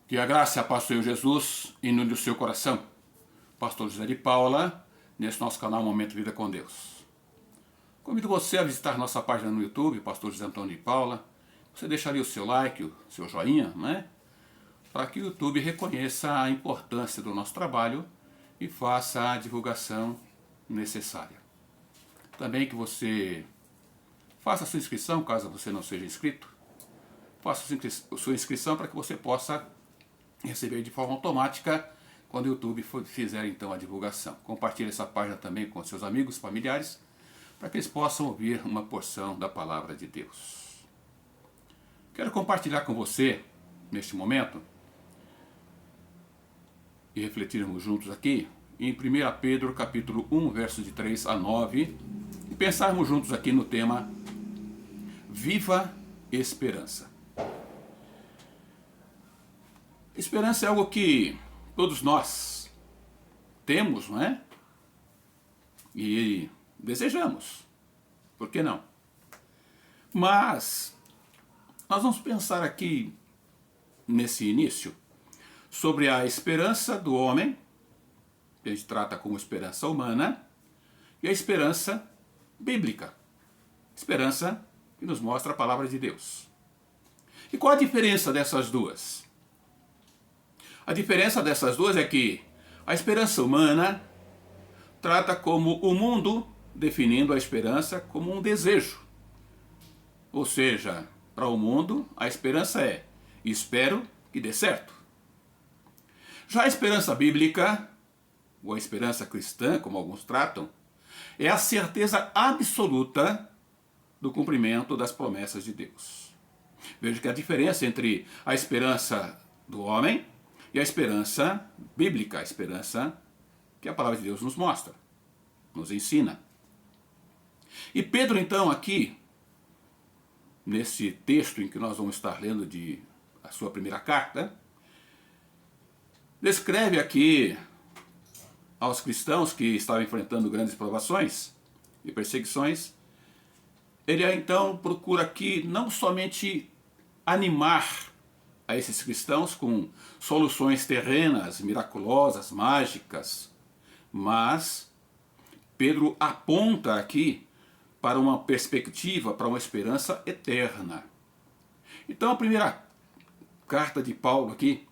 Que a graça e a paz do Senhor Jesus inunde o seu coração. Pastor José de Paula, nesse nosso canal Momento Vida com Deus. Convido você a visitar nossa página no YouTube, Pastor José Antônio de Paula. Você deixaria o seu like, o seu joinha, né? Para que o YouTube reconheça a importância do nosso trabalho e faça a divulgação necessária. Também que você faça a sua inscrição, caso você não seja inscrito. Faça a sua inscrição para que você possa receber de forma automática quando o YouTube fizer então a divulgação. Compartilhe essa página também com seus amigos, familiares, para que eles possam ouvir uma porção da palavra de Deus. Quero compartilhar com você, neste momento, e refletirmos juntos aqui, em 1 Pedro capítulo 1, versos de 3 a 9, e pensarmos juntos aqui no tema Viva Esperança. Esperança é algo que todos nós temos, não é? E desejamos. Por que não? Mas nós vamos pensar aqui, nesse início, sobre a esperança do homem, que a gente trata como esperança humana, e a esperança bíblica. Esperança que nos mostra a palavra de Deus. E qual a diferença dessas duas? A diferença dessas duas é que a esperança humana trata como o mundo definindo a esperança como um desejo. Ou seja, para o mundo a esperança é espero que dê certo. Já a esperança bíblica, ou a esperança cristã, como alguns tratam, é a certeza absoluta do cumprimento das promessas de Deus. Veja que a diferença entre a esperança do homem e a esperança bíblica, a esperança que a palavra de Deus nos mostra, nos ensina. E Pedro, então, aqui, nesse texto em que nós vamos estar lendo a sua primeira carta, descreve aqui aos cristãos que estavam enfrentando grandes provações e perseguições. Ele, então, procura aqui não somente animar a esses cristãos com soluções terrenas, miraculosas, mágicas, mas Pedro aponta aqui para uma perspectiva, para uma esperança eterna. Então a primeira carta de Paulo aqui,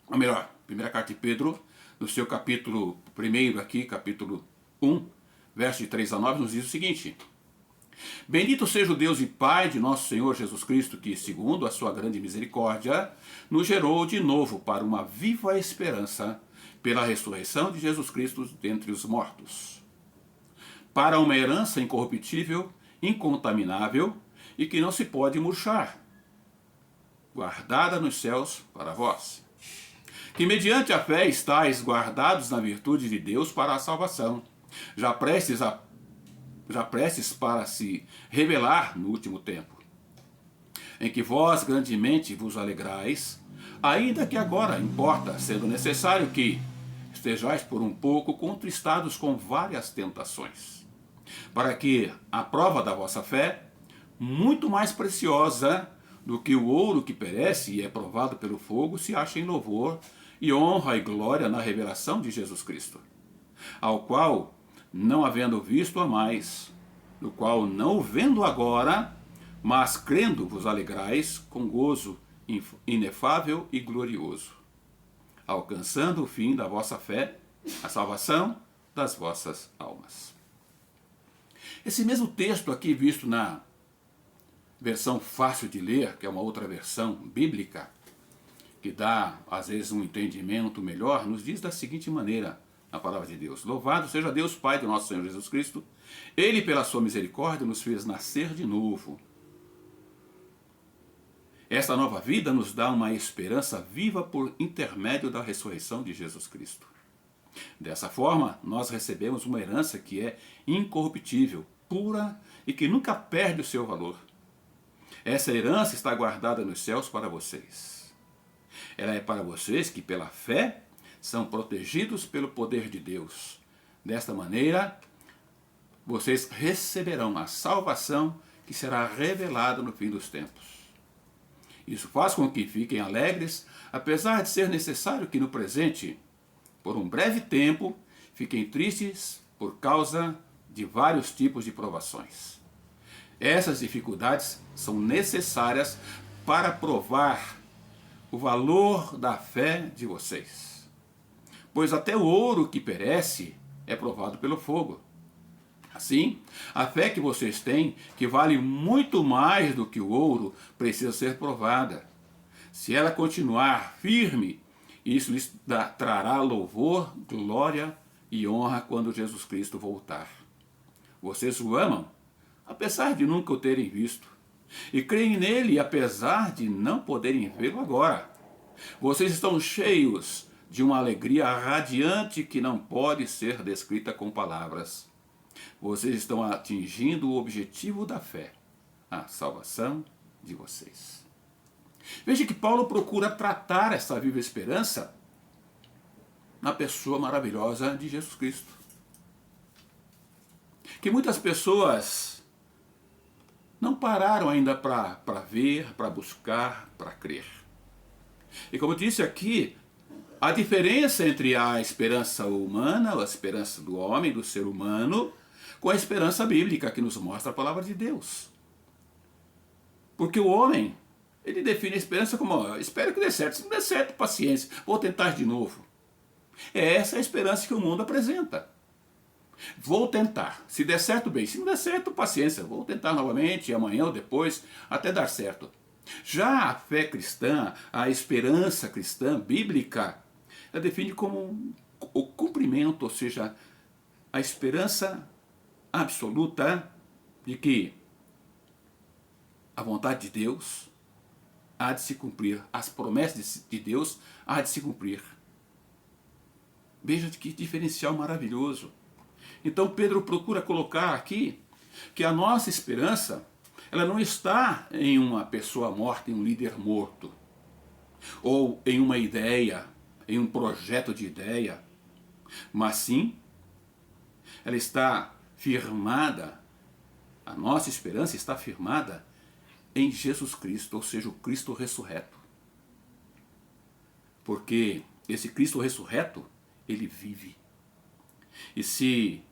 ou melhor, a primeira carta de Pedro, no seu capítulo 1 aqui, capítulo 1, verso de 3 a 9, nos diz o seguinte: Bendito seja o Deus e Pai de nosso Senhor Jesus Cristo, que, segundo a sua grande misericórdia, nos gerou de novo para uma viva esperança pela ressurreição de Jesus Cristo dentre os mortos, para uma herança incorruptível, incontaminável e que não se pode murchar, guardada nos céus para vós, que mediante a fé estáis guardados na virtude de Deus para a salvação, já prestes para se revelar no último tempo, em que vós grandemente vos alegrais, ainda que agora importa, sendo necessário que estejais por um pouco contristados com várias tentações, para que a prova da vossa fé, muito mais preciosa do que o ouro que perece e é provado pelo fogo, se ache em louvor e honra e glória na revelação de Jesus Cristo, ao qual não havendo visto a mais, no qual não vendo agora, mas crendo vos alegrais com gozo inefável e glorioso, alcançando o fim da vossa fé, a salvação das vossas almas. Esse mesmo texto aqui, visto na versão fácil de ler, que é uma outra versão bíblica, que dá às vezes um entendimento melhor, nos diz da seguinte maneira: a palavra de Deus: Louvado seja Deus Pai do nosso Senhor Jesus Cristo, Ele pela sua misericórdia nos fez nascer de novo. Esta nova vida nos dá uma esperança viva por intermédio da ressurreição de Jesus Cristo. Dessa forma, nós recebemos uma herança que é incorruptível, pura e que nunca perde o seu valor. Essa herança está guardada nos céus para vocês. Ela é para vocês que, pela fé, são protegidos pelo poder de Deus. Desta maneira, vocês receberão a salvação que será revelada no fim dos tempos. Isso faz com que fiquem alegres, apesar de ser necessário que no presente, por um breve tempo, fiquem tristes por causa de vários tipos de provações. Essas dificuldades são necessárias para provar o valor da fé de vocês. Pois até o ouro que perece é provado pelo fogo. Assim, a fé que vocês têm, que vale muito mais do que o ouro, precisa ser provada. Se ela continuar firme, isso lhes trará louvor, glória e honra quando Jesus Cristo voltar. Vocês o amam, apesar de nunca o terem visto, e creem nele, apesar de não poderem vê-lo agora. Vocês estão cheios de uma alegria radiante que não pode ser descrita com palavras. Vocês estão atingindo o objetivo da fé, a salvação de vocês. Veja que Paulo procura tratar essa viva esperança na pessoa maravilhosa de Jesus Cristo. Que muitas pessoas não pararam ainda para ver, para buscar, para crer. E como disse aqui, a diferença entre a esperança humana, a esperança do homem, do ser humano, com a esperança bíblica que nos mostra a palavra de Deus. Porque o homem, ele define a esperança como, espero que dê certo, se não der certo, paciência, vou tentar de novo. É essa a esperança que o mundo apresenta. Vou tentar, se der certo, bem, se não der certo, paciência, vou tentar novamente, amanhã ou depois, até dar certo. Já a fé cristã, a esperança cristã, bíblica, ela define como o cumprimento, ou seja, a esperança absoluta de que a vontade de Deus há de se cumprir, as promessas de Deus há de se cumprir. Veja que diferencial maravilhoso. Então Pedro procura colocar aqui que a nossa esperança, ela não está em uma pessoa morta, em um líder morto, ou em uma ideia, em um projeto de ideia, mas sim, ela está firmada, a nossa esperança está firmada em Jesus Cristo, ou seja, o Cristo ressurreto. Porque esse Cristo ressurreto, ele vive. E se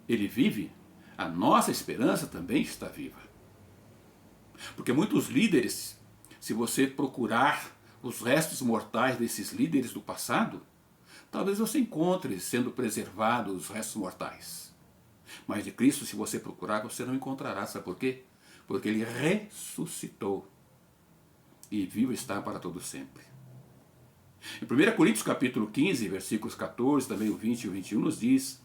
ele vive, a nossa esperança também está viva. Porque muitos líderes, se você procurar os restos mortais desses líderes do passado, talvez você encontre sendo preservados os restos mortais. Mas de Cristo, se você procurar, você não encontrará. Sabe por quê? Porque ele ressuscitou e vivo está para todo sempre. Em 1 Coríntios capítulo 15, versículos 14, também o 20 e o 21 nos diz: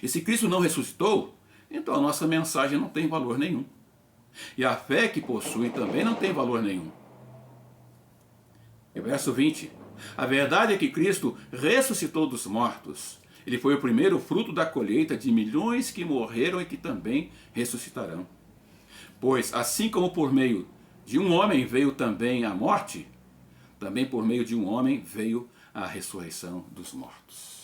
e se Cristo não ressuscitou, então a nossa mensagem não tem valor nenhum. E a fé que possui também não tem valor nenhum. E verso 20: a verdade é que Cristo ressuscitou dos mortos. Ele foi o primeiro fruto da colheita de milhões que morreram e que também ressuscitarão. Pois assim como por meio de um homem veio também a morte, também por meio de um homem veio a ressurreição dos mortos.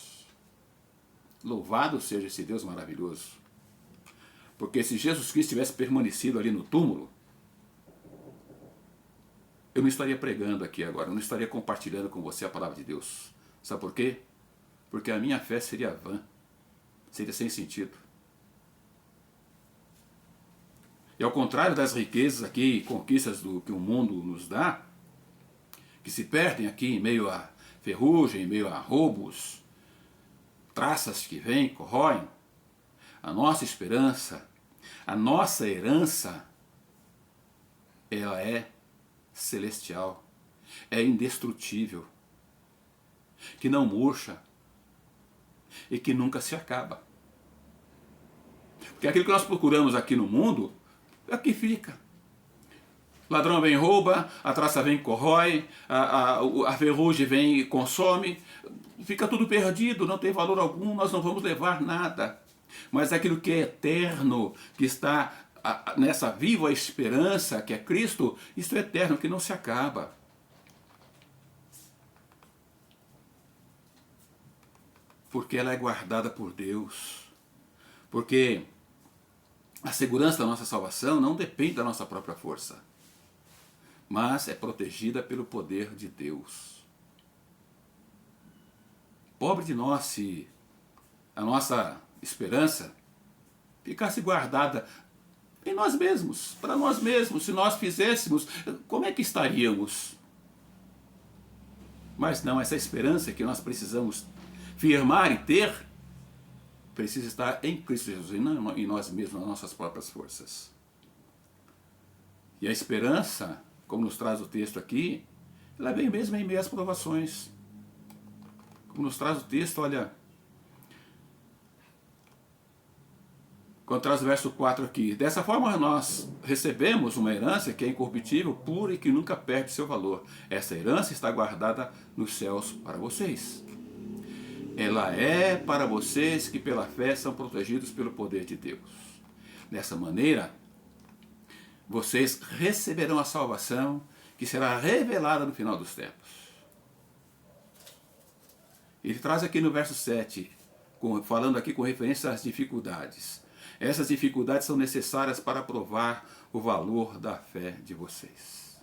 Louvado seja esse Deus maravilhoso. Porque se Jesus Cristo tivesse permanecido ali no túmulo, eu não estaria pregando aqui agora, eu não estaria compartilhando com você a palavra de Deus. Sabe por quê? Porque a minha fé seria vã, seria sem sentido. E ao contrário das riquezas aqui e conquistas que o mundo nos dá, que se perdem aqui em meio a ferrugem, em meio a roubos, traças que vêm, corroem, a nossa esperança, a nossa herança, ela é celestial, é indestrutível, que não murcha e que nunca se acaba. Porque aquilo que nós procuramos aqui no mundo, aqui fica. Ladrão vem e rouba, a traça vem e corrói, a ferrugem vem e consome, fica tudo perdido, não tem valor algum, nós não vamos levar nada. Mas aquilo que é eterno, que está nessa viva esperança que é Cristo, isso é eterno, que não se acaba. Porque ela é guardada por Deus. Porque a segurança da nossa salvação não depende da nossa própria força, mas é protegida pelo poder de Deus. Pobre de nós se a nossa esperança ficasse guardada em nós mesmos, para nós mesmos. Se nós fizéssemos, como é que estaríamos? Mas não, essa esperança que nós precisamos firmar e ter, precisa estar em Cristo Jesus e não em nós mesmos, nas nossas próprias forças. E a esperança, como nos traz o texto aqui, ela vem mesmo em meio às provações. Como nos traz o texto, olha, quando traz o verso 4 aqui. Dessa forma nós recebemos uma herança que é incorruptível, pura e que nunca perde seu valor. Essa herança está guardada nos céus para vocês. Ela é para vocês que pela fé são protegidos pelo poder de Deus. Dessa maneira, vocês receberão a salvação que será revelada no final dos tempos. Ele traz aqui no verso 7, falando aqui com referência às dificuldades. Essas dificuldades são necessárias para provar o valor da fé de vocês.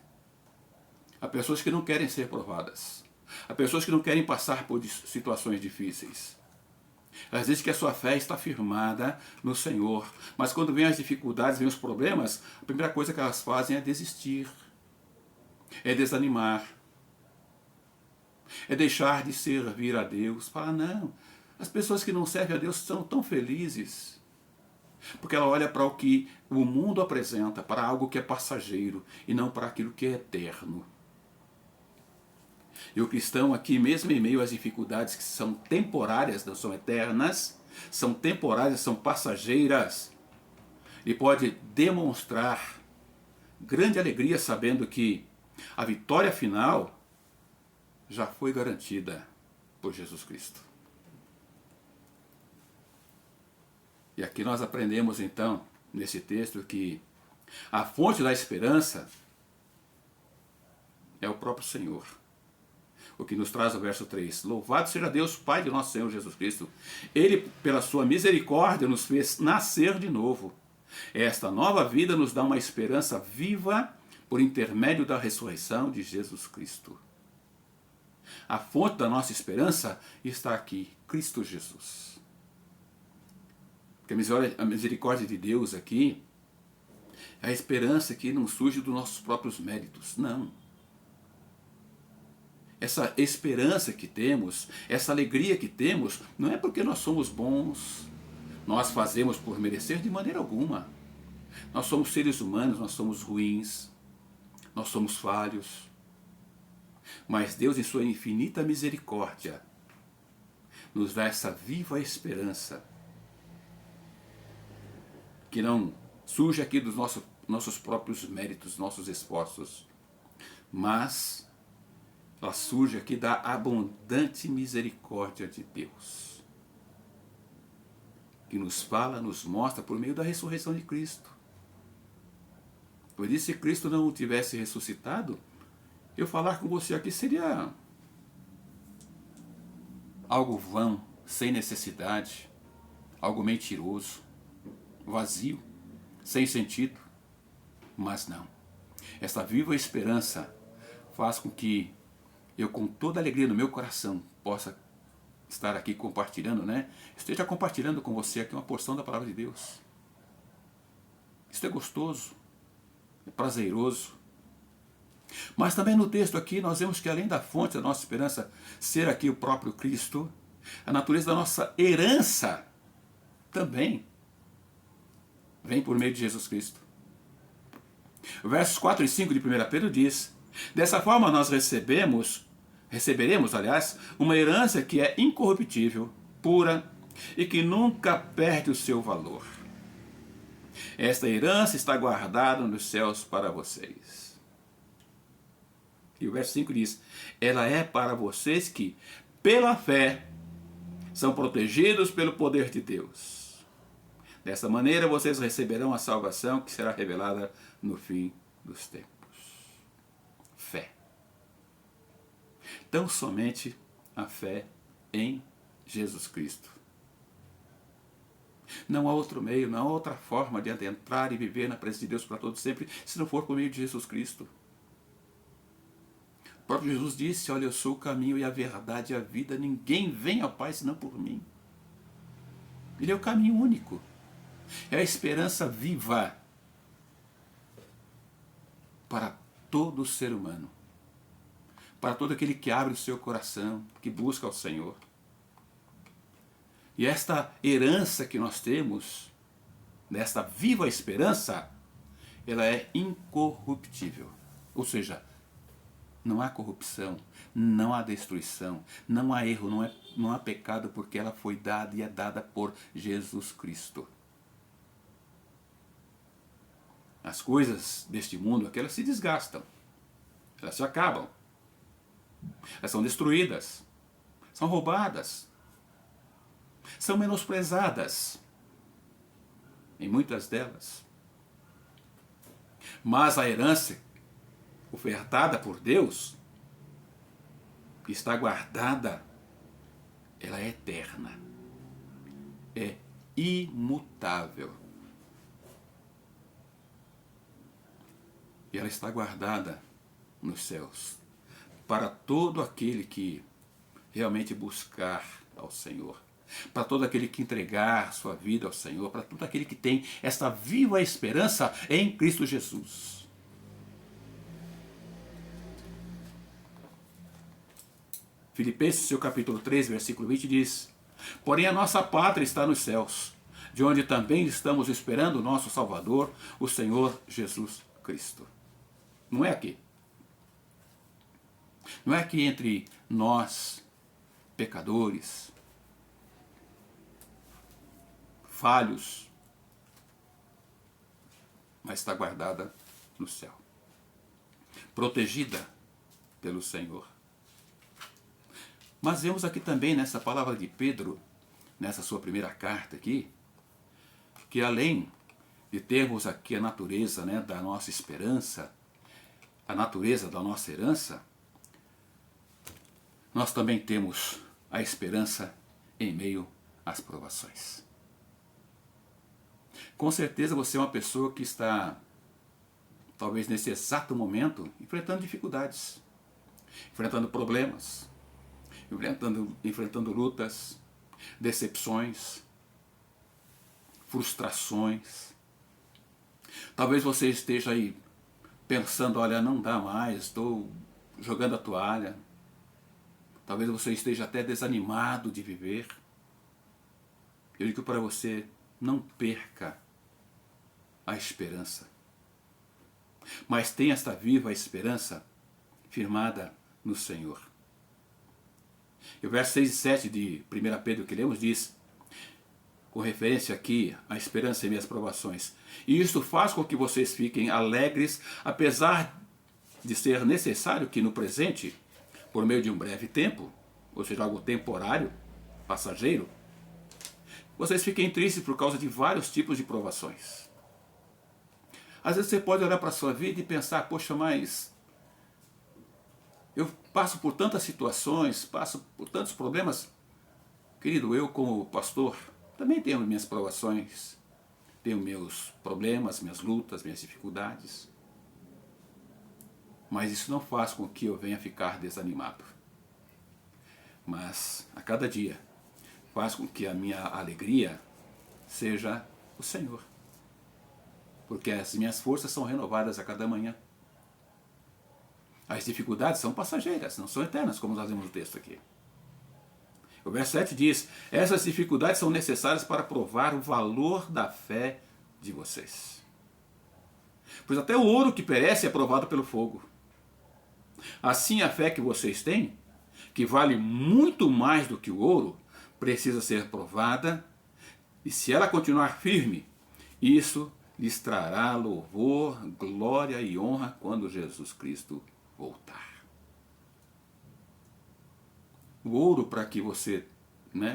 Há pessoas que não querem ser provadas. Há pessoas que não querem passar por situações difíceis. Elas dizem que a sua fé está firmada no Senhor. Mas quando vêm as dificuldades, vêm os problemas, a primeira coisa que elas fazem é desistir. É desanimar. É deixar de servir a Deus. Falar, não, as pessoas que não servem a Deus são tão felizes. Porque ela olha para o que o mundo apresenta, para algo que é passageiro, e não para aquilo que é eterno. E o cristão aqui, mesmo em meio às dificuldades que são temporárias, não são eternas, são temporárias, são passageiras, ele pode demonstrar grande alegria sabendo que a vitória final já foi garantida por Jesus Cristo. E aqui nós aprendemos então, nesse texto, que a fonte da esperança é o próprio Senhor. O que nos traz o verso 3. Louvado seja Deus, Pai de nosso Senhor Jesus Cristo. Ele, pela sua misericórdia, nos fez nascer de novo. Esta nova vida nos dá uma esperança viva por intermédio da ressurreição de Jesus Cristo. A fonte da nossa esperança está aqui, Cristo Jesus. Porque a misericórdia de Deus aqui é a esperança que não surge dos nossos próprios méritos, não. Essa esperança que temos, essa alegria que temos, não é porque nós somos bons, nós fazemos por merecer de maneira alguma. Nós somos seres humanos, nós somos ruins, nós somos falhos. Mas Deus, em sua infinita misericórdia, nos dá essa viva esperança, que não surge aqui dos nossos próprios méritos, nossos esforços, mas ela surge aqui da abundante misericórdia de Deus, que nos fala, nos mostra por meio da ressurreição de Cristo. Por isso, se Cristo não tivesse ressuscitado, eu falar com você aqui seria algo vão, sem necessidade, algo mentiroso, vazio, sem sentido. Mas não. Essa viva esperança faz com que eu, com toda a alegria no meu coração, possa estar aqui compartilhando, esteja compartilhando com você aqui uma porção da palavra de Deus. Isso é gostoso, é prazeroso. Mas também no texto aqui nós vemos que além da fonte da nossa esperança ser aqui o próprio Cristo, a natureza da nossa herança também vem por meio de Jesus Cristo. Versos 4 e 5 de 1 Pedro diz: dessa forma nós receberemos, uma herança que é incorruptível, pura e que nunca perde o seu valor. Esta herança está guardada nos céus para vocês. E o verso 5 diz: ela é para vocês que, pela fé, são protegidos pelo poder de Deus. Dessa maneira vocês receberão a salvação que será revelada no fim dos tempos. Fé. Tão somente a fé em Jesus Cristo. Não há outro meio, não há outra forma de adentrar e viver na presença de Deus para todo sempre, se não for por meio de Jesus Cristo. próprio Jesus disse, olha, eu sou o caminho e a verdade e a vida, ninguém vem ao Pai senão por mim. Ele é o caminho único, é a esperança viva para todo ser humano, para todo aquele que abre o seu coração, que busca ao Senhor. E esta herança que nós temos, nesta viva esperança, ela é incorruptível. Ou seja, não há corrupção, não há destruição, não há erro, não há pecado, porque ela foi dada e é dada por Jesus Cristo. As coisas deste mundo aqui, elas se desgastam, elas se acabam, elas são destruídas, são roubadas, são menosprezadas, em muitas delas. Mas a herança ofertada por Deus, que está guardada, ela é eterna, é imutável. E ela está guardada nos céus, para todo aquele que realmente buscar ao Senhor, para todo aquele que entregar sua vida ao Senhor, para todo aquele que tem esta viva esperança em Cristo Jesus. Filipenses, seu capítulo 3, versículo 20 diz: porém a nossa pátria está nos céus, de onde também estamos esperando o nosso Salvador, o Senhor Jesus Cristo. Não é aqui. Não é aqui entre nós, pecadores, falhos, mas está guardada no céu, protegida pelo Senhor. Mas vemos aqui também nessa palavra de Pedro, nessa sua primeira carta aqui, que além de termos aqui a natureza, né, da nossa esperança, a natureza da nossa herança, nós também temos a esperança em meio às provações. Com certeza você é uma pessoa que está, talvez nesse exato momento, enfrentando dificuldades, enfrentando problemas, enfrentando lutas, decepções, frustrações. Talvez você esteja aí pensando, olha, não dá mais, estou jogando a toalha. Talvez você esteja até desanimado de viver. Eu digo para você, não perca a esperança. Mas tenha esta viva esperança firmada no Senhor. E o verso 6 e 7 de 1 Pedro que lemos diz, com referência aqui à esperança em minhas provações: e isto faz com que vocês fiquem alegres, apesar de ser necessário que no presente, por meio de um breve tempo, ou seja, algo temporário, passageiro, vocês fiquem tristes por causa de vários tipos de provações. Às vezes você pode olhar para a sua vida e pensar, poxa, mas eu passo por tantas situações, passo por tantos problemas. Querido, eu como pastor também tenho minhas provações, tenho meus problemas, minhas lutas, minhas dificuldades. Mas isso não faz com que eu venha ficar desanimado. Mas a cada dia faz com que a minha alegria seja o Senhor. Porque as minhas forças são renovadas a cada manhã. As dificuldades são passageiras, não são eternas, como nós vemos no texto aqui. O verso 7 diz, essas dificuldades são necessárias para provar o valor da fé de vocês. Pois até o ouro que perece é provado pelo fogo. Assim a fé que vocês têm, que vale muito mais do que o ouro, precisa ser provada, e se ela continuar firme, isso lhes trará louvor, glória e honra quando Jesus Cristo voltar. O ouro, para que você,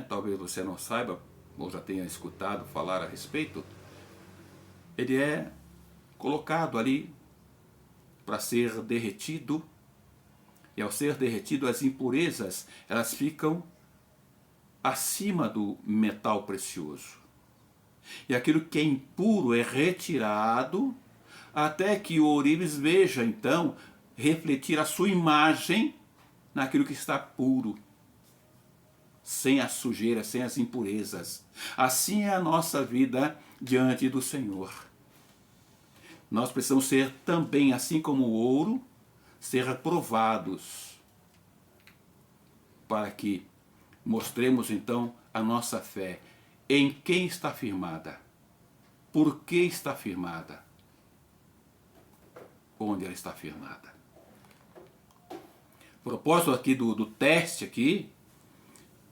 talvez você não saiba, ou já tenha escutado falar a respeito, ele é colocado ali para ser derretido, e ao ser derretido as impurezas, elas ficam acima do metal precioso. E aquilo que é impuro é retirado, até que o ourives veja então refletir a sua imagem naquilo que está puro, sem a sujeira, sem as impurezas. Assim é a nossa vida diante do Senhor. Nós precisamos ser também, assim como o ouro, ser aprovados, para que mostremos então a nossa fé. Em quem está firmada? Por que está firmada? Onde ela está firmada? O propósito aqui do teste aqui,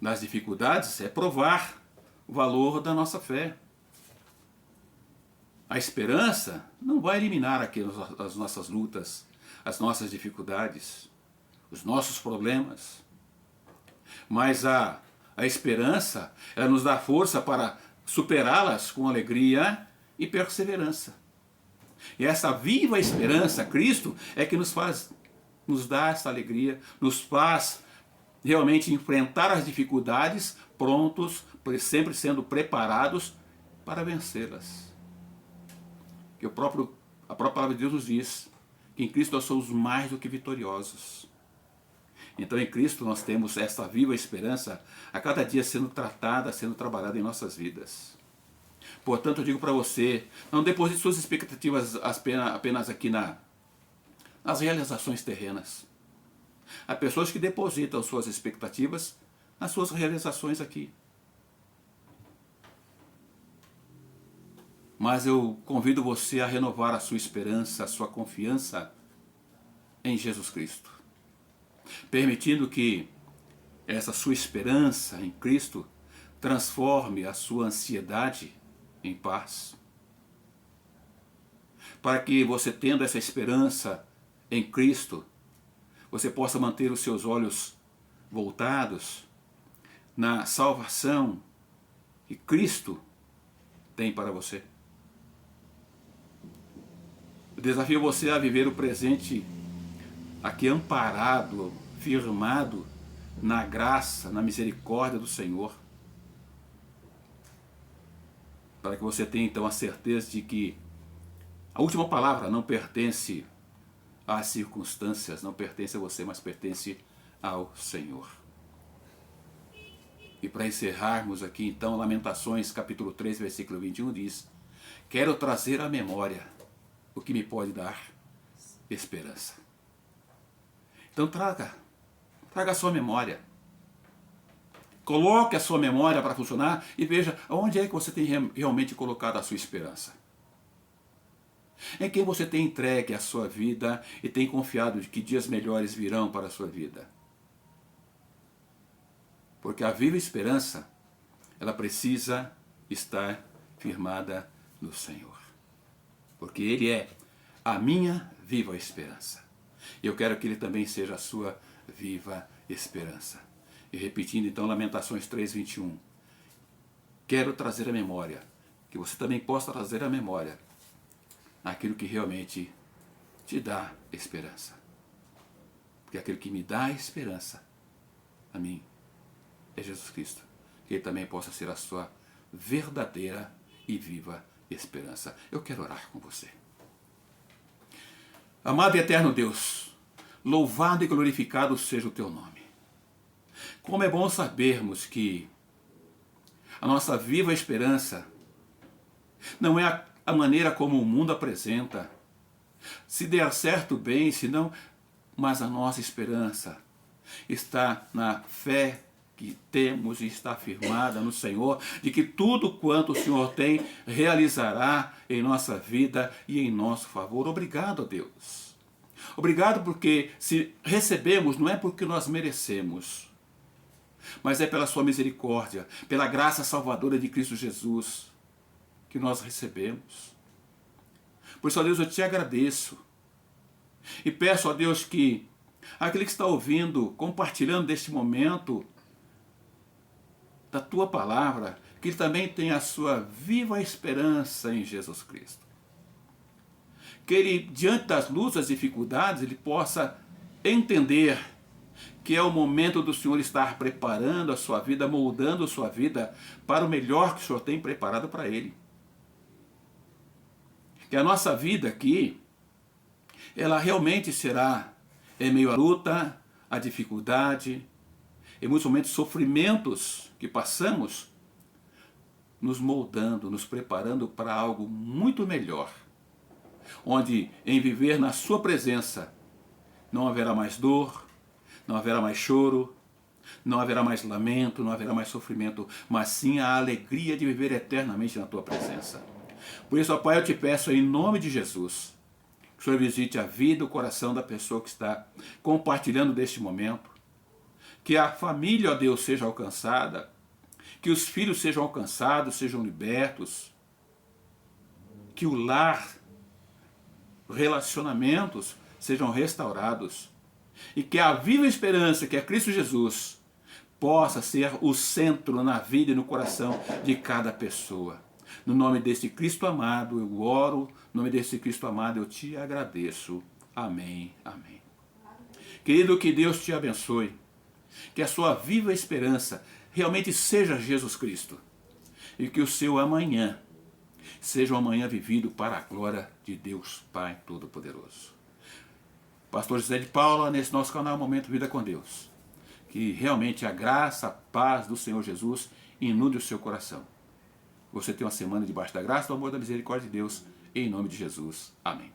nas dificuldades, é provar o valor da nossa fé. A esperança não vai eliminar aqui as nossas lutas, as nossas dificuldades, os nossos problemas. Mas a esperança, ela nos dá força para superá-las com alegria e perseverança. E essa viva esperança, Cristo, é que nos dá essa alegria, nos faz realmente enfrentar as dificuldades, prontos, sempre sendo preparados para vencê-las. Que a própria palavra de Deus nos diz que em Cristo nós somos mais do que vitoriosos. Então em Cristo nós temos essa viva esperança a cada dia sendo tratada, sendo trabalhada em nossas vidas. Portanto, eu digo para você, não deposite suas expectativas apenas aqui nas realizações terrenas. Há pessoas que depositam suas expectativas nas suas realizações aqui. Mas eu convido você a renovar a sua esperança, a sua confiança em Jesus Cristo, permitindo que essa sua esperança em Cristo transforme a sua ansiedade em paz. Para que você, tendo essa esperança em Cristo, você possa manter os seus olhos voltados na salvação que Cristo tem para você. Eu desafio você a viver o presente aqui amparado, firmado na graça, na misericórdia do Senhor. Para que você tenha então a certeza de que a última palavra não pertence às circunstâncias, não pertence a você, mas pertence ao Senhor. E para encerrarmos aqui então, Lamentações capítulo 3, versículo 21 diz: quero trazer à memória o que me pode dar esperança. Então traga a sua memória. Coloque a sua memória para funcionar e veja onde é que você tem realmente colocado a sua esperança. Em quem você tem entregue a sua vida e tem confiado de que dias melhores virão para a sua vida. Porque a viva esperança, ela precisa estar firmada no Senhor. Porque Ele é a minha viva esperança. E eu quero que Ele também seja a sua viva esperança. E repetindo então Lamentações 3:21. Quero trazer à memória, que você também possa trazer à memória aquilo que realmente te dá esperança. Porque aquilo que me dá esperança a mim é Jesus Cristo. Que Ele também possa ser a sua verdadeira e viva esperança. Eu quero orar com você. Amado e eterno Deus, louvado e glorificado seja o teu nome. Como é bom sabermos que a nossa viva esperança não é a maneira como o mundo apresenta. Se der certo, bem, se não, mas a nossa esperança está na fé que temos e está firmada no Senhor, de que tudo quanto o Senhor tem realizará em nossa vida e em nosso favor. Obrigado, Deus. Obrigado porque se recebemos não é porque nós merecemos, mas é pela sua misericórdia, pela graça salvadora de Cristo Jesus que nós recebemos. Por isso, ó Deus, eu te agradeço e peço, ó Deus, que aquele que está ouvindo, compartilhando deste momento da tua palavra, que ele também tenha a sua viva esperança em Jesus Cristo. Que ele, diante das lutas, das dificuldades, ele possa entender que é o momento do Senhor estar preparando a sua vida, moldando a sua vida para o melhor que o Senhor tem preparado para ele. Que a nossa vida aqui, ela realmente será em meio à luta, à dificuldade, em muitos momentos sofrimentos que passamos, nos moldando, nos preparando para algo muito melhor, onde em viver na sua presença não haverá mais dor, não haverá mais choro, não haverá mais lamento, não haverá mais sofrimento, mas sim a alegria de viver eternamente na tua presença. Por isso, ó Pai, eu te peço em nome de Jesus, que o Senhor visite a vida e o coração da pessoa que está compartilhando deste momento, que a família, ó Deus, seja alcançada, que os filhos sejam alcançados, sejam libertos, que o lar, relacionamentos sejam restaurados, e que a viva esperança, que é Cristo Jesus, possa ser o centro na vida e no coração de cada pessoa. No nome desse Cristo amado eu oro, no nome desse Cristo amado eu te agradeço. Amém, amém. Querido, que Deus te abençoe, que a sua viva esperança realmente seja Jesus Cristo, e que o seu amanhã seja um amanhã vivido para a glória de Deus Pai Todo-Poderoso. Pastor José de Paula, nesse nosso canal Momento Vida com Deus. Que realmente a graça, a paz do Senhor Jesus inunde o seu coração. Você tem uma semana debaixo da graça, do amor, da misericórdia de Deus, em nome de Jesus. Amém.